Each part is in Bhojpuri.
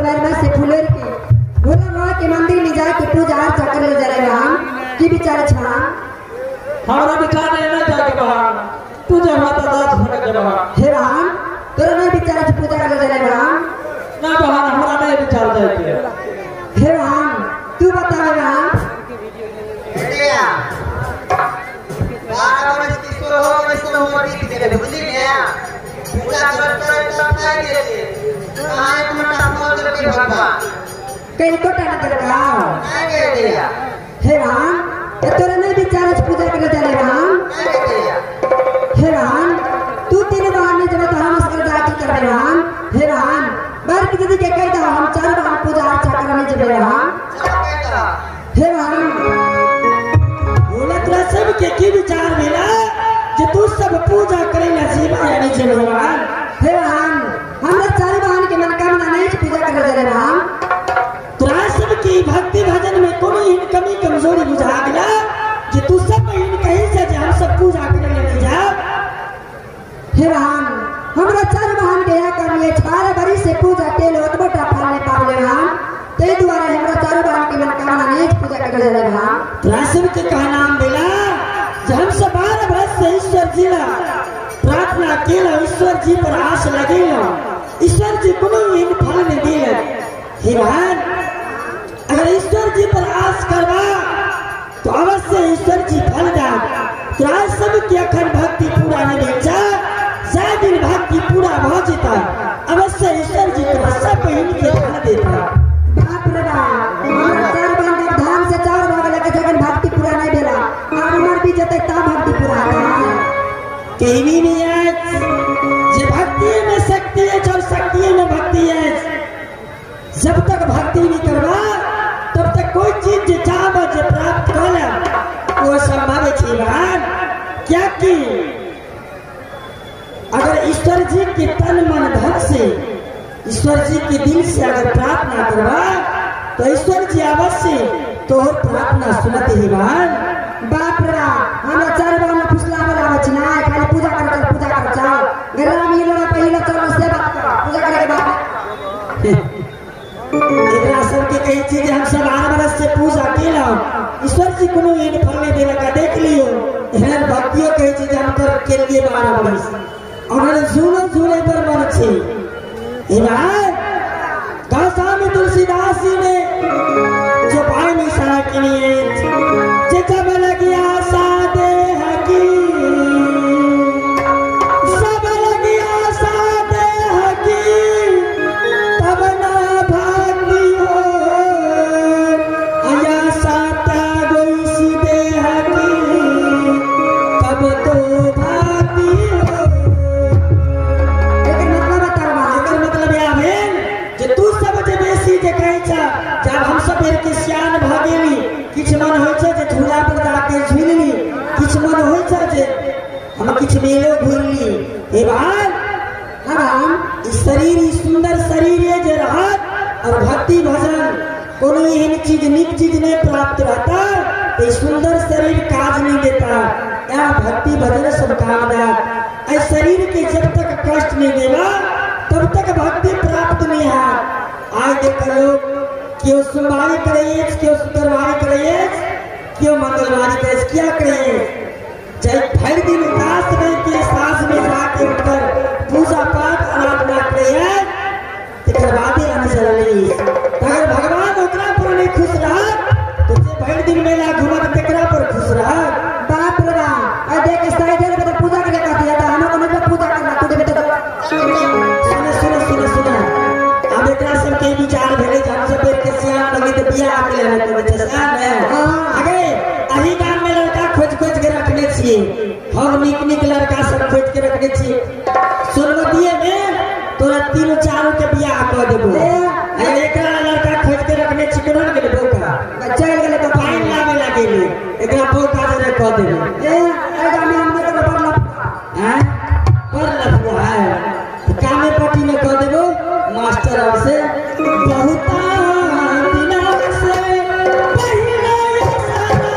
बार में से फूलेर के भोला बाबा के मंदिर ले जाए के पूजा अर्चा करे ले जाए राम की विचार छा हमारा विचार है ना जाके बहान तुझे माता दास भटक के बहान हे राम तोरा नहीं विचार से पूजा करे ले जाए राम ना बहान हमारा नहीं विचार जाए हे राम तू बता राम बेटिया 12 वर्ष की हो वैसे उम्र की तेरे बुद्धि गया पूजा करता है सब क्या के आए तुम मोर के भगवान कहीं कोटा ना करका नहीं बेटिया हे राम तोरा नहीं विचार से पूजा करे ले जाए राम नहीं बेटिया हे राम तू तीन बहाने जब हम असकर जाके कर राम हे राम बार की दीदी के कह दो हम 4 बार पूजा अर्चा करने जब राम हे राम बोला तेरा सब के की विचार मिला जे तू सब पूजा करे ना जीवा यानी जे भगवान हे राम हमरा 4 बहन के मनोकामना नहीं पूजा करे ले राम तोरा सब की भक्ति भजन में कोनो इन कमी कमजोरी बुझा गेला जे तू सब इन कहीं से जे हम सब पूजा करे ले जा हे राम हमरा 4 बहन के या कर ले 12 बरी से पूजा के लो ओतबटा फल ने पावे राम ते द्वारा हमरा 4 बहन के मनोकामना नहीं पूजा करे ले राम तोरा सब के का नाम मिला जे हम सब 12 वर्ष से ईश्वर जी ला प्रार्थना केला ईश्वर जी पर आस लगेला ईश्वर जी कोनो इन फल नहीं दिले हे भगवान अगर ईश्वर जी पर आस करवा तो अवश्य ईश्वर जी फल दा तोरा सब के अखन भक्ति पूरा नहीं भेजा दिन भक्ति पूरा हो जेता अवश्य ईश्वर जी तोरा सब इनके फल देता बाप रे बाप हमरा 4 बहन के धाम से 4 भाग लेके जगन भक्ति पूरा नहीं भेला और हमर भी जते ता भक्ति पूरा है कहीं नहीं है जे भक्ति में शक्ति है और शक्ति में भक्ति है जब तक भक्ति नहीं करवा तब तक कोई चीज जे चाहबा जे प्राप्त करला वो संभव है क्या कि अगर ईश्वर जी के तन मन धन से ईश्वर जी के दिल से अगर प्रार्थना करवा तो ईश्वर जी अवश्य तोहर प्रार्थना सुनते ही बाप रे हमरा 4 बार में फुसला वाला बचना खाली पूजा कर जाओ गला में लोड़ा पहले चलो सेवा कर पूजा करे के बाद एकरा सब के कई चीज हम सब 8 बरस से पूजा केला ईश्वर जी कोनो इन फल में देला का देख लियो एहन भक्तियों कई चीज हम कर के लिए 12 बरस और झूले पर मन छे इबार गासा में तुलसीदास जी ने जो भाई निशा के लिए जे जब लगिया सादे हकी सब लगिया सादे हकी तब ना भागी हो आया साता गोई सीधे हकी तब तो भागी हो तू सब जे बेसी जे कहै छ जब हम सब के सियान भागेली किछ मन होय छ जे झूला पर जाके झूलली किछ मन होय छ जे हम किछ मेलो घूरली हे भाई हम इस शरीर इस सुंदर शरीर ये जे रहत और भक्ति भजन कोनो एहन चीज निक चीज नहीं प्राप्त रहता तो सुंदर शरीर काज नहीं देता या भक्ति भजन सब काम दा इस शरीर के जब तक कष्ट नहीं देगा तब तक भक्ति प्राप्त नहीं है आज देख लो क्यों सोमवारी करिए क्यों शुक्रवारी करिए क्यों मंगलवारी करिए क्या करिए चाहे भर दिन उदास में के सांस में जाके उठकर पूजा पाठ आराधना करिए तेरे बातें अनुसार नहीं अगर भगवान उतना पर नहीं खुश रहा तो जे भर दिन मेला घुमा के तेकरा पर खुश रहा बाप रे बाप आ देख साइड है बता पूजा करे का दिया था हम को नहीं पूजा करना तू बेटा सुनो अब एकरा सब के विचार भेले हम सब के सियान लगे तो बियाह के लेना तो बच्चा सान है आगे अही गांव में लड़का खोज के रखने छिए हम निक लड़का सब खोज के रखने छिए सोनवतिये में तोरा 3-4 के बियाह कर देबो एकरा लड़का खोज के रखने छी कोन के बोका चल गेले तो पाइन लागे लागेली एकरा बोका दे कर देबो एगा में हम के पर हैं पर लफुआ है कामे पट्टी में कर देबो मास्टर और से बहुत दिनों से पहले सारा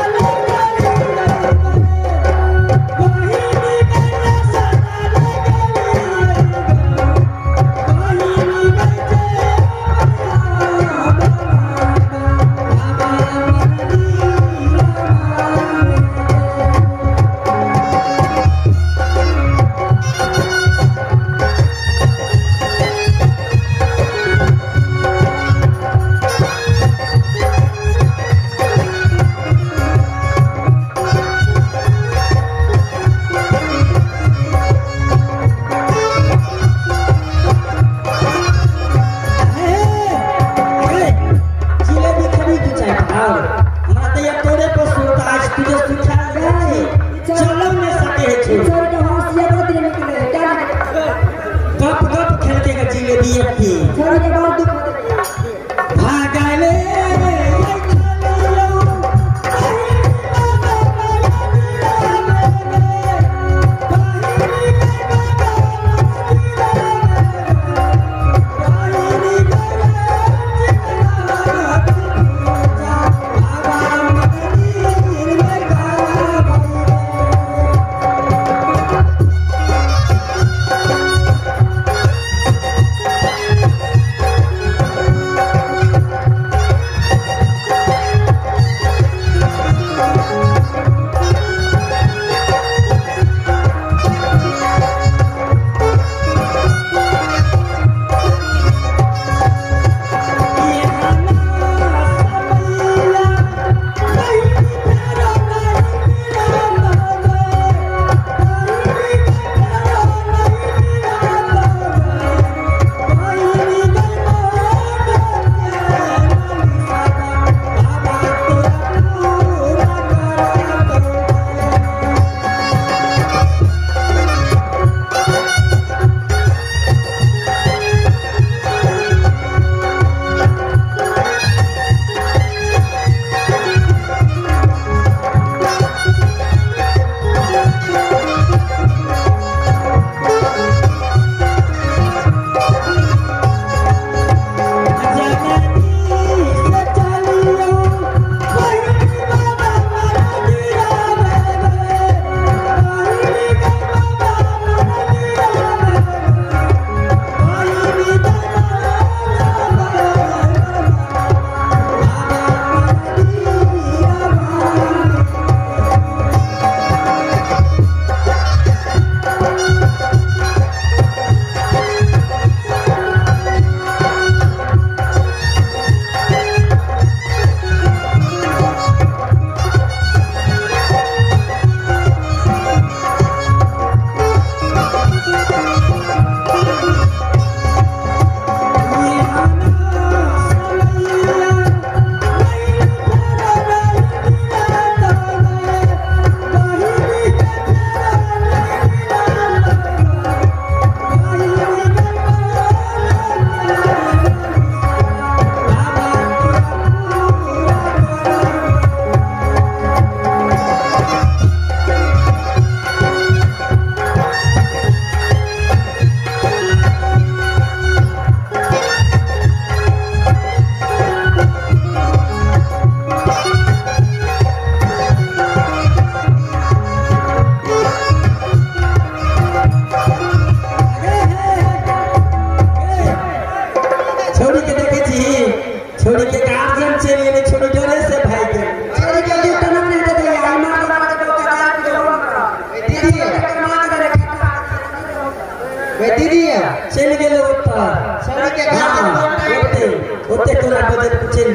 चल गेलो ऊपर सौरी के घर हाँ ओते ओते तोला बजट चल